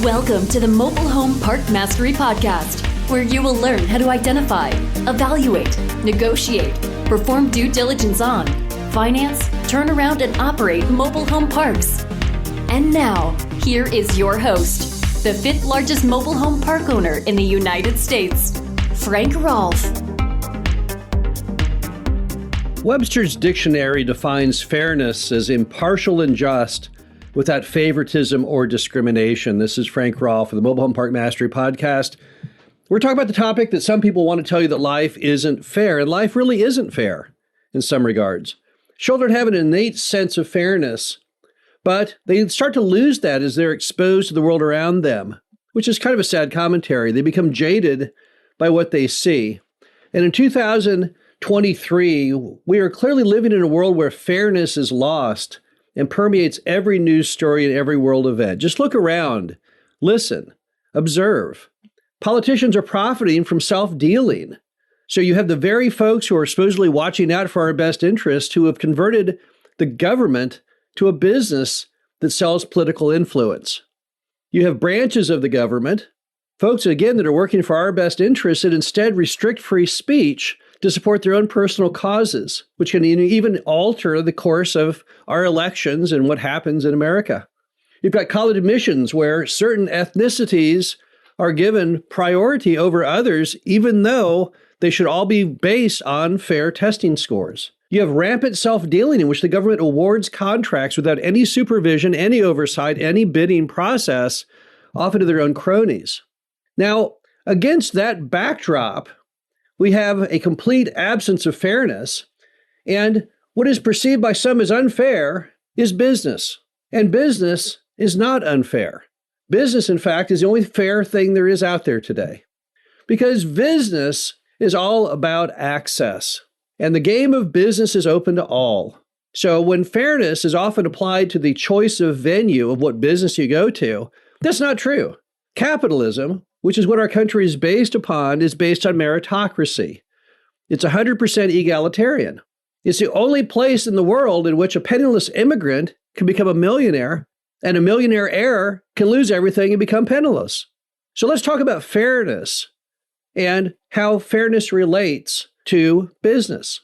Welcome to the Mobile Home Park Mastery Podcast, where you will learn how to identify, evaluate, negotiate, perform due diligence on, finance, turn around, and operate mobile home parks. And now, here is your host, the fifth largest mobile home park owner in the United States, Frank Rolfe. Webster's dictionary defines fairness as impartial and just, without favoritism or discrimination. This is Frank Rolfe of the Mobile Home Park Mastery Podcast. We're talking about the topic that some people want to tell you that life isn't fair, and life really isn't fair in some regards. Children have an innate sense of fairness, but they start to lose that as they're exposed to the world around them, which is kind of a sad commentary. They become jaded by what they see. And in 2023, we are clearly living in a world where fairness is lost and permeates every news story and every world event. Just look around, listen, observe. Politicians are profiting from self-dealing. So you have the very folks who are supposedly watching out for our best interests who have converted the government to a business that sells political influence. You have branches of the government, folks, again, that are working for our best interests that instead restrict free speech to support their own personal causes, which can even alter the course of our elections and what happens in America. You've got college admissions where certain ethnicities are given priority over others, even though they should all be based on fair testing scores. You have rampant self-dealing in which the government awards contracts without any supervision, any oversight, any bidding process, often to their own cronies. Now, against that backdrop, we have a complete absence of fairness, and what is perceived by some as unfair is business. And business is not unfair. Business, in fact, is the only fair thing there is out there today. Because business is all about access, and the game of business is open to all. So when fairness is often applied to the choice of venue of what business you go to, that's not true. Capitalism, which is what our country is based upon, is based on meritocracy. It's 100% egalitarian. It's the only place in the world in which a penniless immigrant can become a millionaire, and a millionaire heir can lose everything and become penniless. So let's talk about fairness and how fairness relates to business.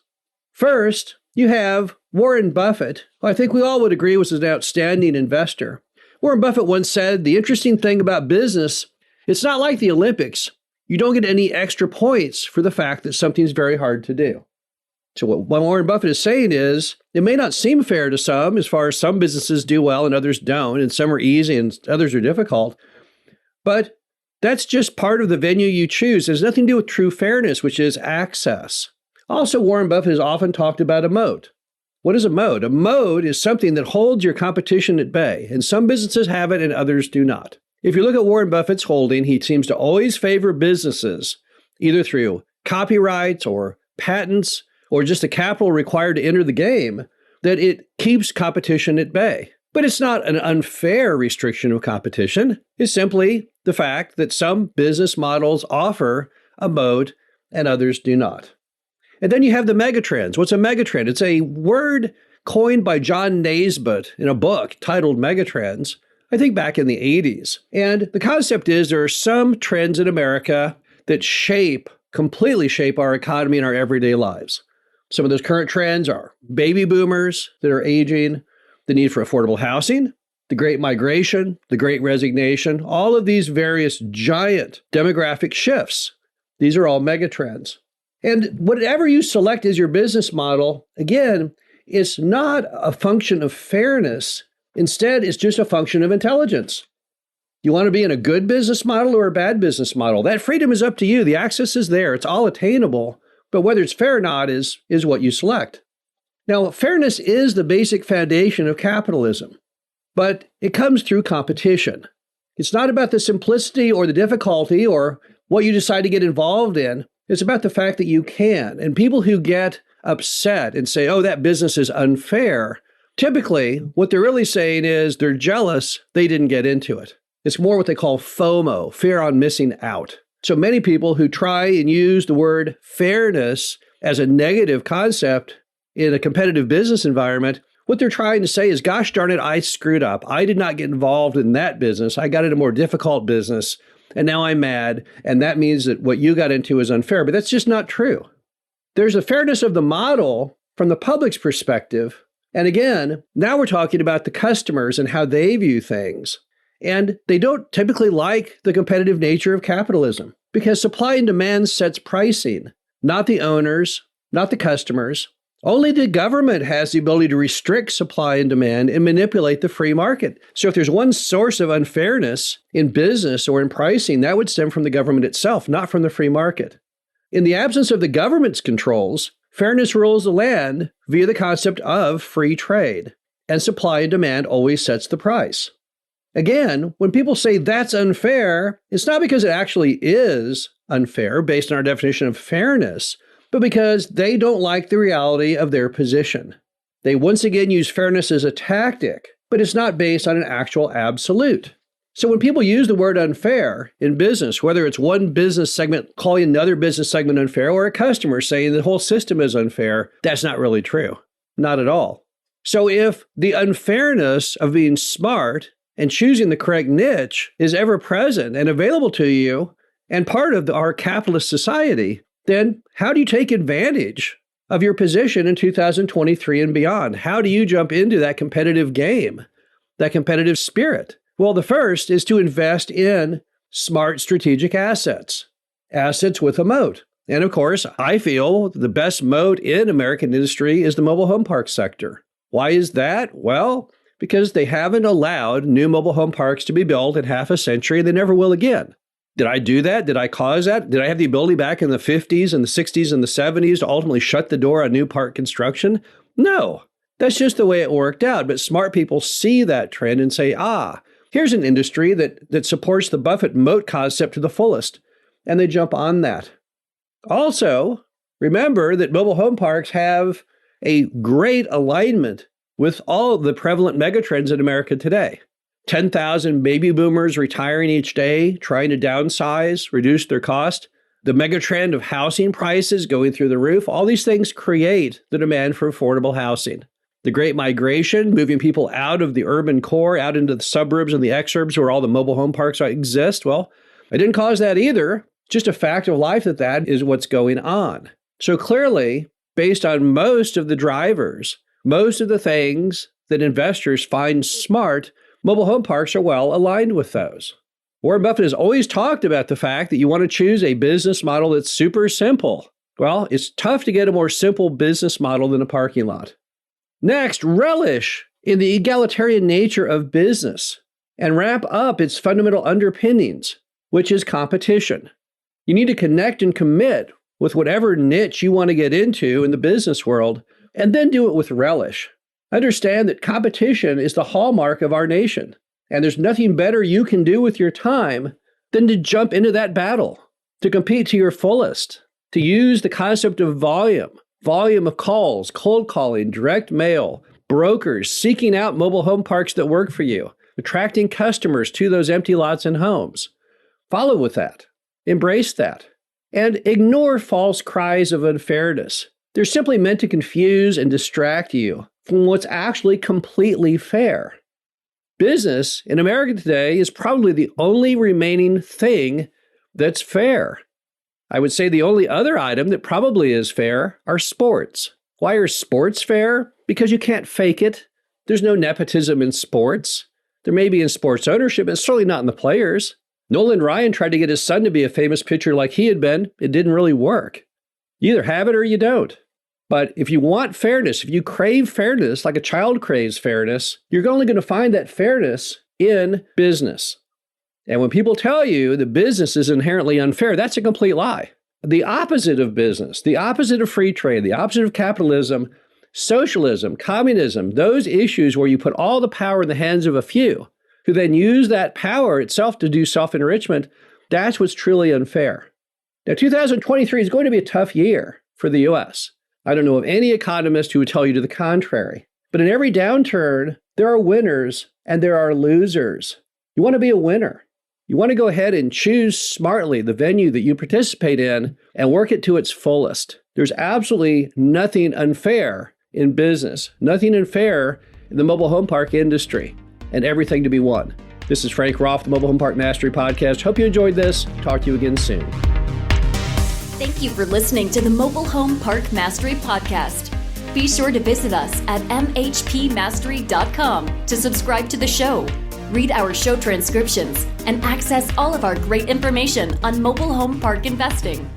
First, you have Warren Buffett, who I think we all would agree was an outstanding investor. Warren Buffett once said, the interesting thing about business, it's not like the Olympics. You don't get any extra points for the fact that something's very hard to do. So what Warren Buffett is saying is, it may not seem fair to some, as far as some businesses do well and others don't, and some are easy and others are difficult, but that's just part of the venue you choose. There's nothing to do with true fairness, which is access. Also, Warren Buffett has often talked about a moat. What is a moat? A moat is something that holds your competition at bay, and some businesses have it and others do not. If you look at Warren Buffett's holding, he seems to always favor businesses, either through copyrights or patents or just the capital required to enter the game, that it keeps competition at bay. But it's not an unfair restriction of competition. It's simply the fact that some business models offer a moat and others do not. And then you have the megatrends. What's a megatrend? It's a word coined by John Naisbitt in a book titled Megatrends, I think back in the 80s. And the concept is there are some trends in America that completely shape our economy and our everyday lives. Some of those current trends are baby boomers that are aging, the need for affordable housing, the Great Migration, the Great Resignation, all of these various giant demographic shifts. These are all megatrends. And whatever you select as your business model, again, it's not a function of fairness. Instead, it's just a function of intelligence. You want to be in a good business model or a bad business model? That freedom is up to you. The access is there. It's all attainable. But whether it's fair or not is what you select. Now, fairness is the basic foundation of capitalism, but it comes through competition. It's not about the simplicity or the difficulty or what you decide to get involved in. It's about the fact that you can. And people who get upset and say, oh, that business is unfair, typically what they're really saying is they're jealous they didn't get into it. It's more what they call FOMO, fear on missing out. So many people who try and use the word fairness as a negative concept in a competitive business environment What they're trying to say is, gosh darn it, I screwed up. I did not get involved in that business. I got in a more difficult business, and now I'm mad, and that means that what you got into is unfair. But that's just not true. There's a fairness of the model from the public's perspective. And again, now we're talking about the customers and how they view things. And they don't typically like the competitive nature of capitalism because supply and demand sets pricing, not the owners, not the customers. Only the government has the ability to restrict supply and demand and manipulate the free market. So if there's one source of unfairness in business or in pricing, that would stem from the government itself, not from the free market. In the absence of the government's controls, fairness rules the land via the concept of free trade, and supply and demand always sets the price. Again, when people say that's unfair, it's not because it actually is unfair based on our definition of fairness, but because they don't like the reality of their position. They once again use fairness as a tactic, but it's not based on an actual absolute. So when people use the word unfair in business, whether it's one business segment calling another business segment unfair or a customer saying the whole system is unfair, that's not really true. Not at all. So if the unfairness of being smart and choosing the correct niche is ever present and available to you and part of our capitalist society, then how do you take advantage of your position in 2023 and beyond? How do you jump into that competitive game, that competitive spirit? Well, the first is to invest in smart strategic assets with a moat. And of course, I feel the best moat in American industry is the mobile home park sector. Why is that? Well, because they haven't allowed new mobile home parks to be built in half a century, and they never will again. Did I do that? Did I cause that? Did I have the ability back in the 50s and the 60s and the 70s to ultimately shut the door on new park construction? No, that's just the way it worked out. But smart people see that trend and say, here's an industry that supports the Buffett moat concept to the fullest. And they jump on that. Also, remember that mobile home parks have a great alignment with all of the prevalent megatrends in America today. 10,000 baby boomers retiring each day, trying to downsize, reduce their cost. The megatrend of housing prices going through the roof. All these things create the demand for affordable housing. The great migration, moving people out of the urban core, out into the suburbs and the exurbs where all the mobile home parks exist. Well, I didn't cause that either. Just a fact of life that is what's going on. So clearly, based on most of the drivers, most of the things that investors find smart, mobile home parks are well aligned with those. Warren Buffett has always talked about the fact that you want to choose a business model that's super simple. Well, it's tough to get a more simple business model than a parking lot. Next, relish in the egalitarian nature of business and wrap up its fundamental underpinnings, which is competition. You need to connect and commit with whatever niche you want to get into in the business world, and then do it with relish. Understand that competition is the hallmark of our nation, and there's nothing better you can do with your time than to jump into that battle, to compete to your fullest, to use the concept of volume of calls, cold calling, direct mail, brokers seeking out mobile home parks that work for you, attracting customers to those empty lots and homes. Follow with that, embrace that, and ignore false cries of unfairness. They're simply meant to confuse and distract you from what's actually completely fair. Business in America today is probably the only remaining thing that's fair. I would say the only other item that probably is fair are sports. Why are sports fair? Because you can't fake it. There's no nepotism in sports. There may be in sports ownership, but certainly not in the players. Nolan Ryan tried to get his son to be a famous pitcher like he had been. It didn't really work. You either have it or you don't. But if you want fairness, if you crave fairness like a child craves fairness, you're only going to find that fairness in business. And when people tell you that business is inherently unfair, that's a complete lie. The opposite of business, the opposite of free trade, the opposite of capitalism, socialism, communism, those issues where you put all the power in the hands of a few, who then use that power itself to do self-enrichment, that's what's truly unfair. Now, 2023 is going to be a tough year for the U.S. I don't know of any economist who would tell you to the contrary. But in every downturn, there are winners and there are losers. You want to be a winner. You want to go ahead and choose smartly the venue that you participate in and work it to its fullest. There's absolutely nothing unfair in business, nothing unfair in the mobile home park industry, and everything to be won. This is Frank Rolfe, the Mobile Home Park Mastery Podcast. Hope you enjoyed this. Talk to you again soon. Thank you for listening to the Mobile Home Park Mastery Podcast. Be sure to visit us at mhpmastery.com to subscribe to the show, read our show transcriptions, and access all of our great information on mobile home park investing.